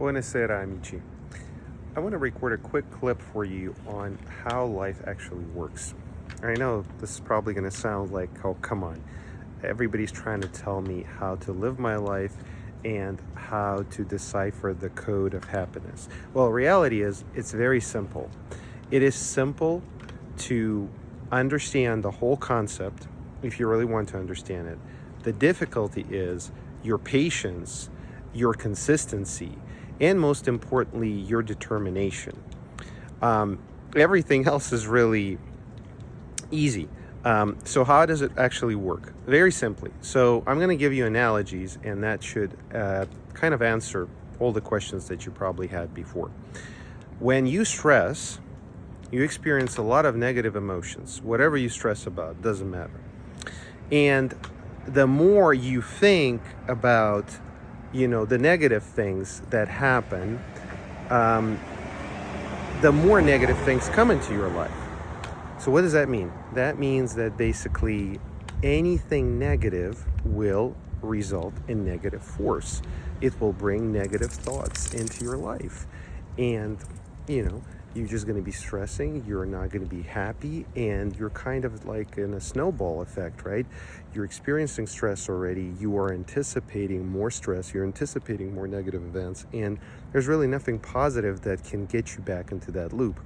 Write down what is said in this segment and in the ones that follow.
Buonasera, amici. I want to record a quick clip for you on how life actually works. I know this is probably going to sound like, oh, come on. Everybody's trying to tell me how to live my life and how to decipher the code of happiness. Well, reality is it's very simple. It is simple to understand the whole concept if you really want to understand it. The difficulty is your patience, your consistency, and most importantly, your determination. Everything else is really easy. So how does it actually work? Very simply. So I'm going to give you analogies, and that should kind of answer all the questions that you probably had before. When you stress, you experience a lot of negative emotions. Whatever you stress about, doesn't matter. And the more you think about, the negative things that happen, the more negative things come into your life. So what does that mean? That means that basically anything negative will result in negative force. It will bring negative thoughts into your life. And, you're just going to be stressing, you're not going to be happy, and you're kind of like in a snowball effect, right? You're experiencing stress already, you are anticipating more stress, you're anticipating more negative events, and there's really nothing positive that can get you back into that loop.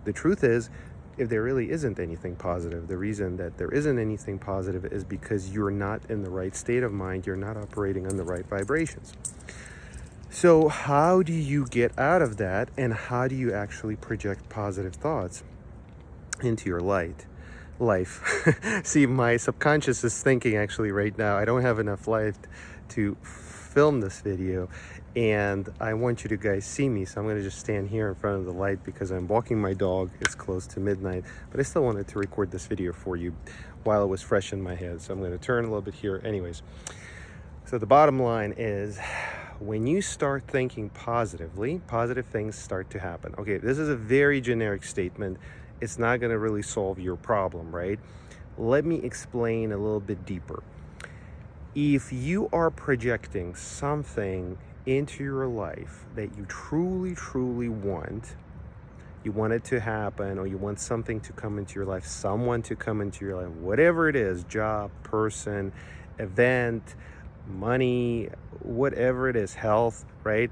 The truth is, if there really isn't anything positive, the reason that there isn't anything positive is because you're not in the right state of mind, you're not operating on the right vibrations. So how do you get out of that, and how do you actually project positive thoughts into your life? See, my subconscious is thinking actually right now, I don't have enough light to film this video, and I want you to guys see me, so I'm going to just stand here in front of the light because I'm walking my dog. It's close to midnight, but I still wanted to record this video for you while it was fresh in my head. So I'm going to turn a little bit here. Anyways, so the bottom line is, when you start thinking positively, positive things start to happen. Okay, this is a very generic statement. It's not going to really solve your problem, right? Let me explain a little bit deeper. If you are projecting something into your life that you truly, truly want, you want it to happen, or you want something to come into your life, someone to come into your life, whatever it is, job, person, event, money, whatever it is, health, right?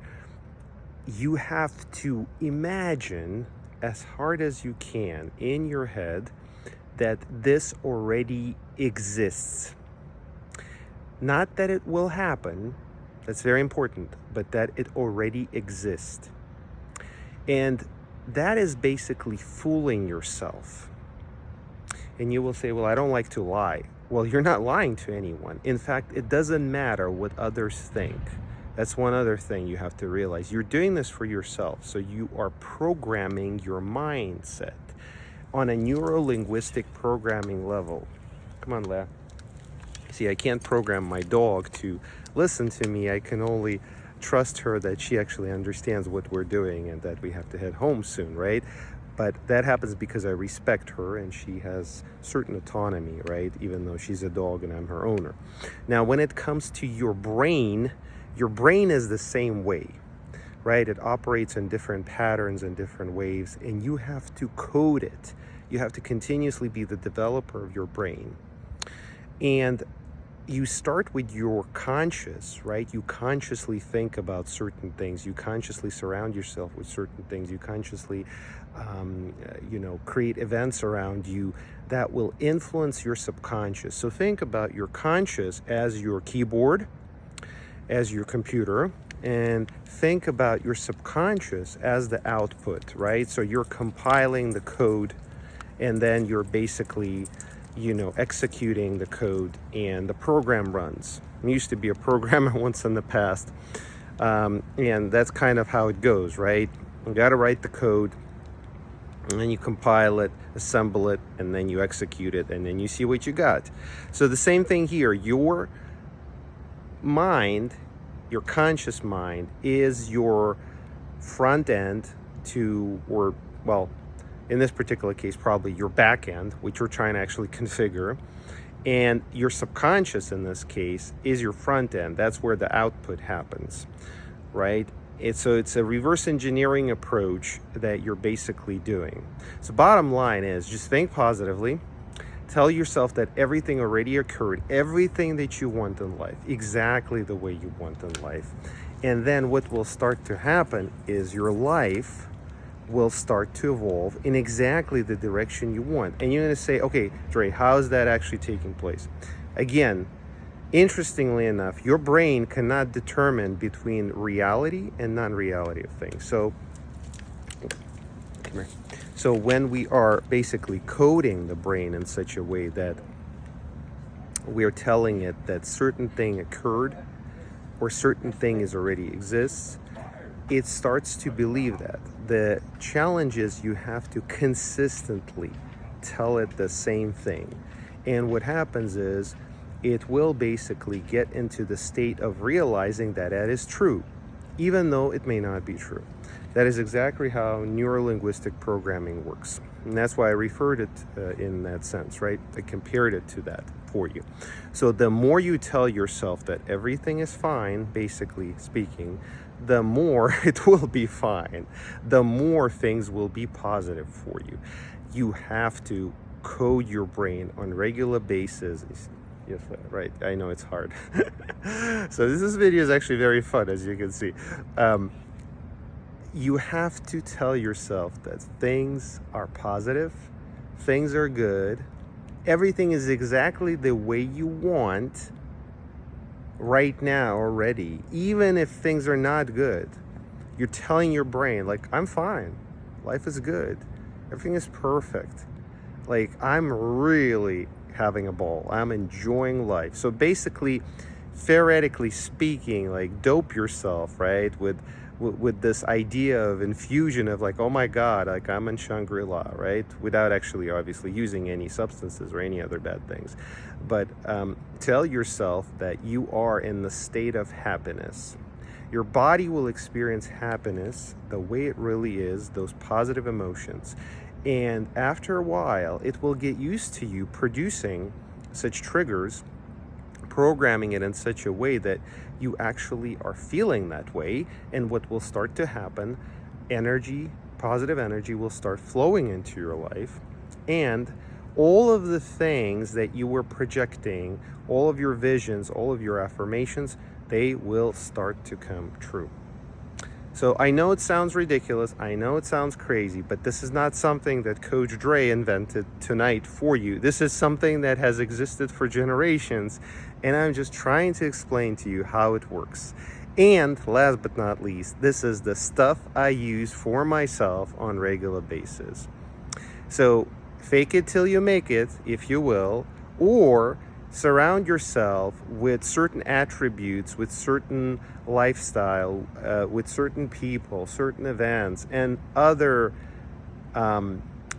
You have to imagine as hard as you can in your head that this already exists. Not that it will happen, that's very important, but that it already exists. And that is basically fooling yourself. And you will say, well, I don't like to lie. Well, you're not lying to anyone. In fact, it doesn't matter what others think. That's one other thing you have to realize. You're doing this for yourself. So you are programming your mindset on a neuro-linguistic programming level. Come on, Leah. See, I can't program my dog to listen to me. I can only trust her that she actually understands what we're doing and that we have to head home soon, right? But that happens because I respect her and she has certain autonomy, right? Even though she's a dog and I'm her owner. Now, when it comes to your brain is the same way, right? It operates in different patterns and different waves, and you have to code it. You have to continuously be the developer of your brain. And you start with your conscious, right? You consciously think about certain things. You consciously surround yourself with certain things. You consciously, create events around you that will influence your subconscious. So think about your conscious as your keyboard, as your computer, and think about your subconscious as the output, right? So you're compiling the code, and then you're basically executing the code, and the program runs. I used to be a programmer once in the past, and that's kind of how it goes, right? You got to write the code, and then you compile it, assemble it, and then you execute it, and then you see what you got. So the same thing here. Your mind, your conscious mind, is your front end in this particular case, probably your back end, which you're trying to actually configure. And your subconscious in this case is your front end. That's where the output happens, right? It's a reverse engineering approach that you're basically doing. So bottom line is just think positively. Tell yourself that everything already occurred, everything that you want in life, exactly the way you want in life. And then what will start to happen is your life will start to evolve in exactly the direction you want. And you're going to say, okay, Dre, how is that actually taking place? Again, interestingly enough, your brain cannot determine between reality and non-reality of things. So, come here. So when we are basically coding the brain in such a way that we're telling it that certain thing occurred or certain thing is already exists, it starts to believe that. The challenge is you have to consistently tell it the same thing. And what happens is it will basically get into the state of realizing that that is true, even though it may not be true. That is exactly how neurolinguistic programming works. And that's why I referred it in that sense, right? I compared it to that for you. So the more you tell yourself that everything is fine, basically speaking, the more it will be fine. The more things will be positive for you. You have to code your brain on regular basis. Yes, right. I know it's hard. So this video is actually very fun, as you can see. You have to tell yourself that things are positive, things are good, everything is exactly the way you want right now already, even if things are not good. You're telling your brain, like, I'm fine, life is good, everything is perfect, like, I'm really having a ball, I'm enjoying life. So basically, theoretically speaking, like, dope yourself, right, with this idea of infusion of like, oh my God, like I'm in Shangri-La, right? Without actually obviously using any substances or any other bad things. But tell yourself that you are in the state of happiness. Your body will experience happiness the way it really is, those positive emotions. And after a while, it will get used to you producing such triggers, programming it in such a way that you actually are feeling that way. And what will start to happen, energy, positive energy will start flowing into your life. And all of the things that you were projecting, all of your visions, all of your affirmations, they will start to come true. So I know it sounds ridiculous, I know it sounds crazy, but this is not something that Coach Dre invented tonight for you. This is something that has existed for generations, and I'm just trying to explain to you how it works. And last but not least, this is the stuff I use for myself on a regular basis. So fake it till you make it, if you will, or surround yourself with certain attributes, with certain lifestyle, with certain people, certain events, and other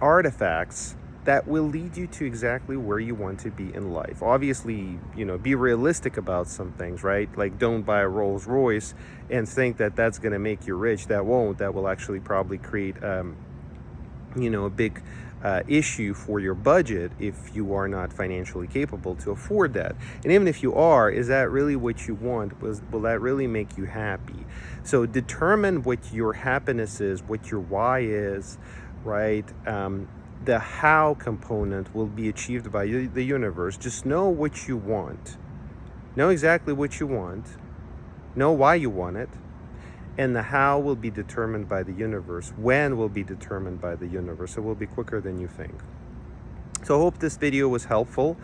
artifacts that will lead you to exactly where you want to be in life. Obviously, be realistic about some things, right? Like, don't buy a Rolls Royce and think that that's going to make you rich. That won't. That will actually probably create, a big issue for your budget if you are not financially capable to afford that. And even if you are, is that really what you want? Will that really make you happy? So determine what your happiness is, what your why is, right? The how component will be achieved by the universe. Just know what you want. Know exactly what you want. Know why you want it. And the how will be determined by the universe. When will be determined by the universe. It will be quicker than you think. So I hope this video was helpful.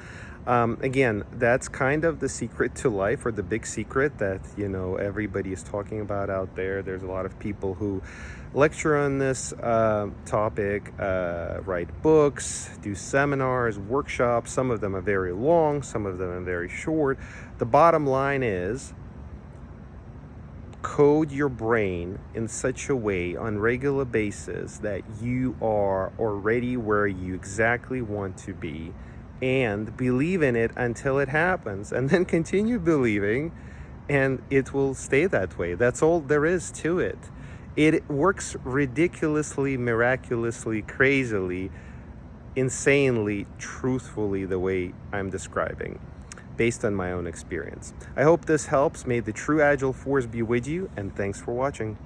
Again, that's kind of the secret to life, or the big secret that, everybody is talking about out there. There's a lot of people who lecture on this topic, write books, do seminars, workshops. Some of them are very long, some of them are very short. The bottom line is, code your brain in such a way on a regular basis that you are already where you exactly want to be, and believe in it until it happens, and then continue believing, and it will stay that way. That's all there is to it. It works ridiculously, miraculously, crazily, insanely, truthfully, the way I'm describing. based on my own experience. I hope this helps. May the true Agile force be with you, and thanks for watching.